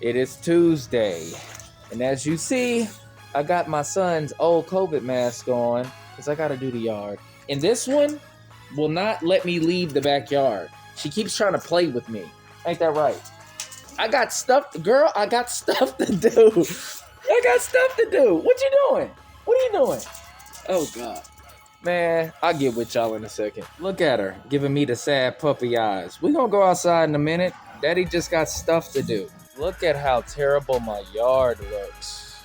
It is Tuesday, and as you see, I got my son's old COVID mask on because I gotta do the yard. And this one will not let me leave the backyard. She keeps trying to play with me. Ain't that right? I got stuff, girl. I got stuff to do. I got stuff to do. What you doing? What are you doing? Oh God. Man, I'll get with y'all in a second. Look at her, giving me the sad puppy eyes. We gonna go outside in a minute. Daddy just got stuff to do. Look at how terrible my yard looks.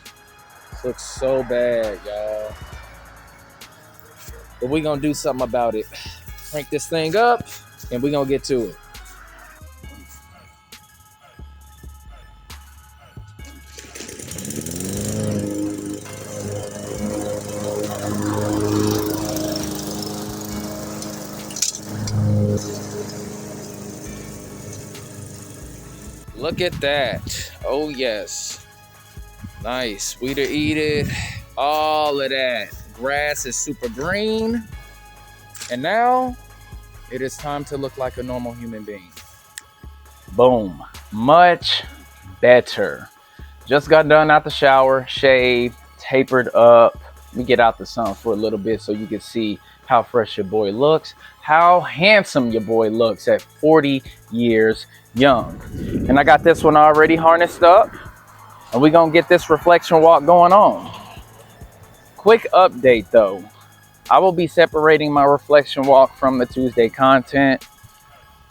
Looks so bad, y'all. But we gonna do something about it. Crank this thing up, and we gonna get to it. Look at that. Oh yes. Nice. We to eat it. All of that. Grass is super green. And now it is time to look like a normal human being. Boom. Much better. Just got done out the shower, shaved, tapered up. Let me get out the sun for a little bit so you can see how fresh your boy looks, how handsome your boy looks at 40 years young. And I got this one already harnessed up, and we're gonna get this reflection walk going on. Quick update though, I will be separating my reflection walk from the Tuesday content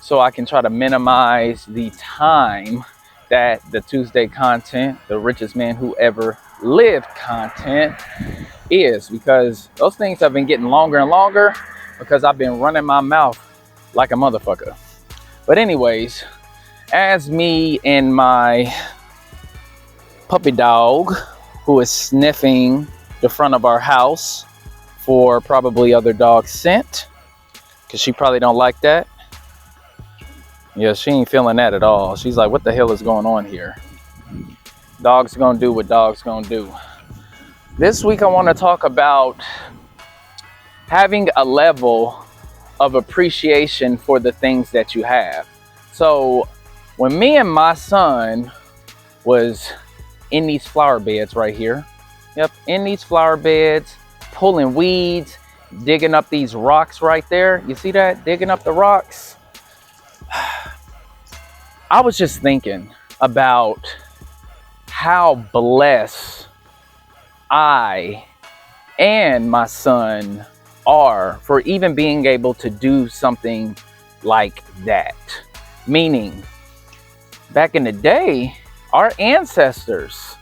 so I can try to minimize the time that the Tuesday content, the richest man who ever lived content, is, because those things have been getting longer and longer because I've been running my mouth like a motherfucker. But anyways, as me and my puppy dog, who is sniffing the front of our house for probably other dog scent, because she probably don't like that. Yeah, she ain't feeling that at all. She's like, what the hell is going on here? Dogs gonna do what dogs gonna do. This week I want to talk about having a level of appreciation for the things that you have. So when me and my son was in these flower beds right here, in these flower beds, pulling weeds, digging up these rocks right there. You see that? Digging up the rocks. I was just thinking about how blessed I and my son are for even being able to do something like that. Meaning, back in the day, our ancestors,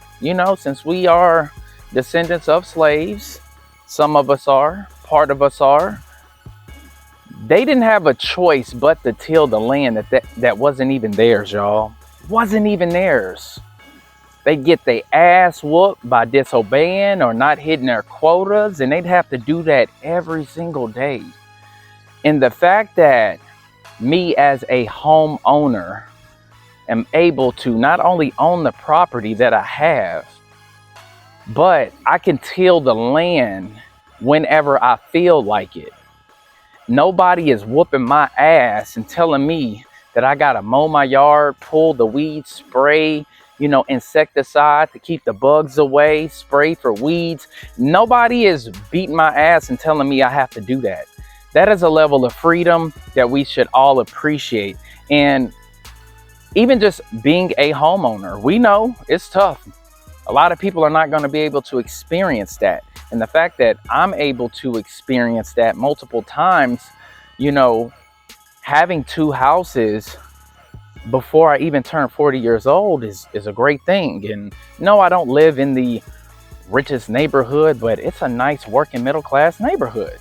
since we are descendants of slaves, some of us are, part of us are, they didn't have a choice but to till the land that wasn't even theirs, y'all. Wasn't even theirs. They'd get their ass whooped by disobeying or not hitting their quotas, and they'd have to do that every single day. And the fact that me as a homeowner am able to not only own the property that I have, but I can till the land whenever I feel like it. Nobody is whooping my ass and telling me that I gotta mow my yard, pull the weeds, spray, insecticide to keep the bugs away, spray for weeds. Nobody is beating my ass and telling me I have to do that. That is a level of freedom that we should all appreciate. And even just being a homeowner, we know it's tough. A lot of people are not going to be able to experience that. And the fact that I'm able to experience that multiple times, having two houses before I even turned 40 years old is a great thing. And no, I don't live in the richest neighborhood, but it's a nice working middle class neighborhood.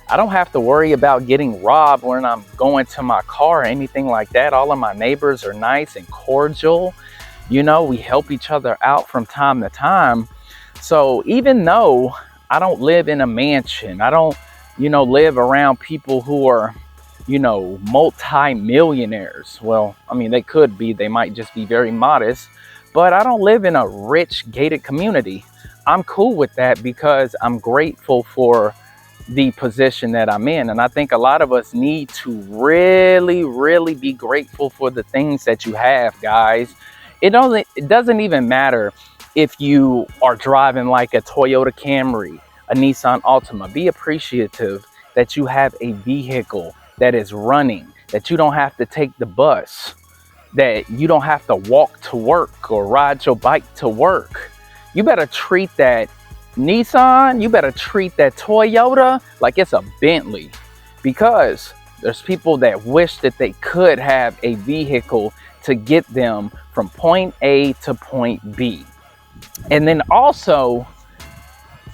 I don't have to worry about getting robbed when I'm going to my car or anything like that. All of my neighbors are nice and cordial. We help each other out from time to time. So even though I don't live in a mansion, I don't, live around people who are, multi-millionaires. Well, I mean, they could be, they might just be very modest, but I don't live in a rich gated community. I'm cool with that because I'm grateful for the position that I'm in. And I think a lot of us need to really, really be grateful for the things that you have, guys. It doesn't even matter if you are driving like a Toyota Camry, a Nissan Altima. Be appreciative that you have a vehicle that is running, that you don't have to take the bus, that you don't have to walk to work or ride your bike to work. You better treat that Nissan, you better treat that Toyota like it's a Bentley, because there's people that wish that they could have a vehicle to get them from point A to point B. And then also,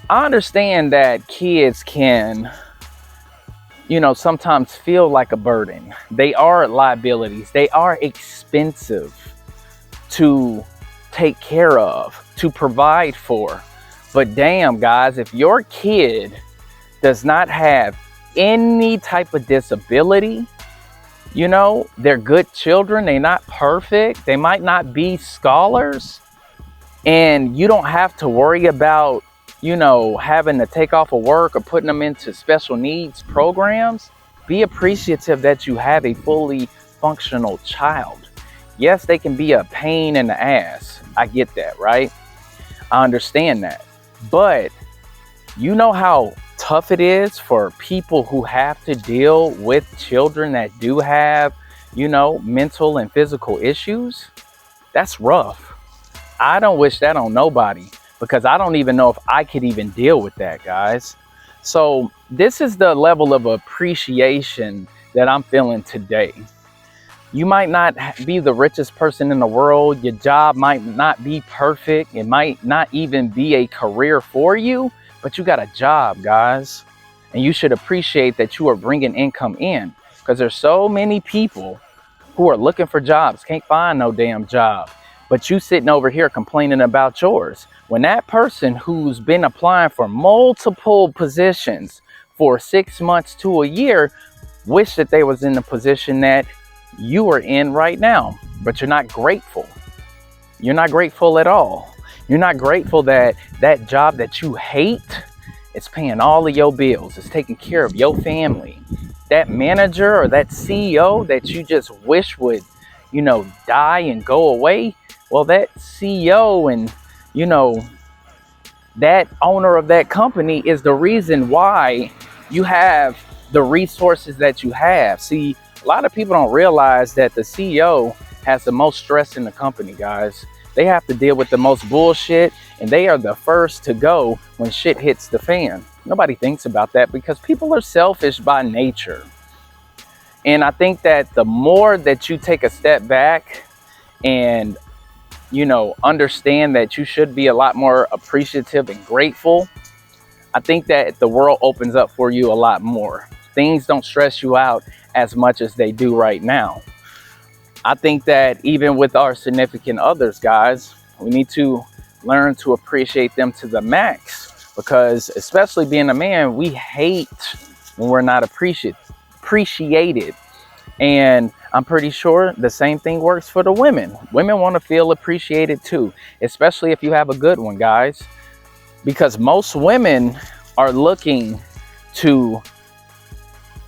I understand that kids can, sometimes feel like a burden. They are liabilities. They are expensive to take care of, to provide for. But damn, guys, if your kid does not have any type of disability, they're good children, they're not perfect, they might not be scholars, and you don't have to worry about, having to take off of work or putting them into special needs programs. Be appreciative that you have a fully functional child. Yes, they can be a pain in the ass. I get that, right? I understand that. But you know how tough it is for people who have to deal with children that do have, mental and physical issues? That's rough. I don't wish that on nobody, because I don't even know if I could even deal with that, guys. So this is the level of appreciation that I'm feeling today. You might not be the richest person in the world. Your job might not be perfect. It might not even be a career for you, but you got a job, guys. And you should appreciate that you are bringing income in, because there's so many people who are looking for jobs, can't find no damn job. But you sitting over here complaining about yours, when that person who's been applying for multiple positions for 6 months to a year wish that they was in the position that you are in right now. But you're not grateful. You're not grateful at all. You're not grateful that that job that you hate is paying all of your bills. It's taking care of your family. That manager or that CEO that you just wish would, die and go away. Well, that CEO and, that owner of that company is the reason why you have the resources that you have. See, a lot of people don't realize that the CEO has the most stress in the company, guys. They have to deal with the most bullshit, and they are the first to go when shit hits the fan. Nobody thinks about that because people are selfish by nature. And I think that the more that you take a step back and, understand that you should be a lot more appreciative and grateful, I think that the world opens up for you a lot more. Things don't stress you out as much as they do right now. I think that even with our significant others, guys, we need to learn to appreciate them to the max, because especially being a man, we hate when we're not appreciated. And I'm pretty sure the same thing works for the women. Women want to feel appreciated too, especially if you have a good one, guys, because most women are looking to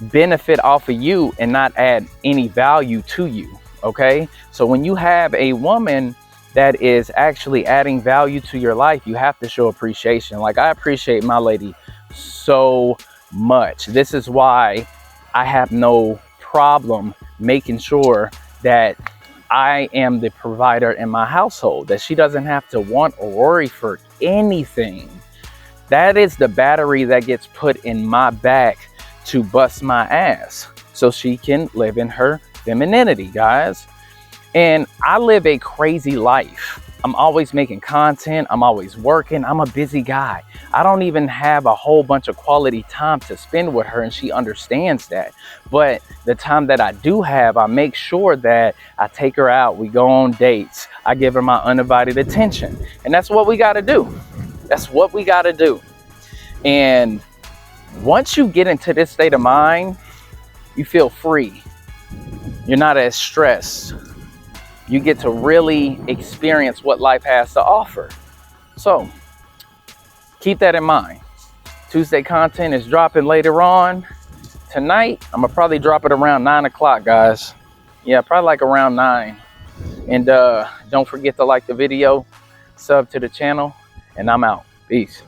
benefit off of you and not add any value to you. Okay, so when you have a woman that is actually adding value to your life, you have to show appreciation. Like, I appreciate my lady so much. This is why I have no problem making sure that I am the provider in my household, that she doesn't have to want or worry for anything. That is the battery that gets put in my back to bust my ass so she can live in her femininity, guys. And I live a crazy life. I'm always making content. I'm always working. I'm a busy guy. I don't even have a whole bunch of quality time to spend with her, and she understands that. But the time that I do have, I make sure that I take her out. We go on dates. I give her my undivided attention. And that's what we got to do. That's what we got to do. And once you get into this state of mind, you feel free. You're not as stressed. You get to really experience what life has to offer. So keep that in mind. Tuesday content is dropping later on. Tonight, I'm gonna probably drop it around 9 o'clock, guys. Yeah, probably like around 9. And don't forget to like the video, sub to the channel, and I'm out. Peace.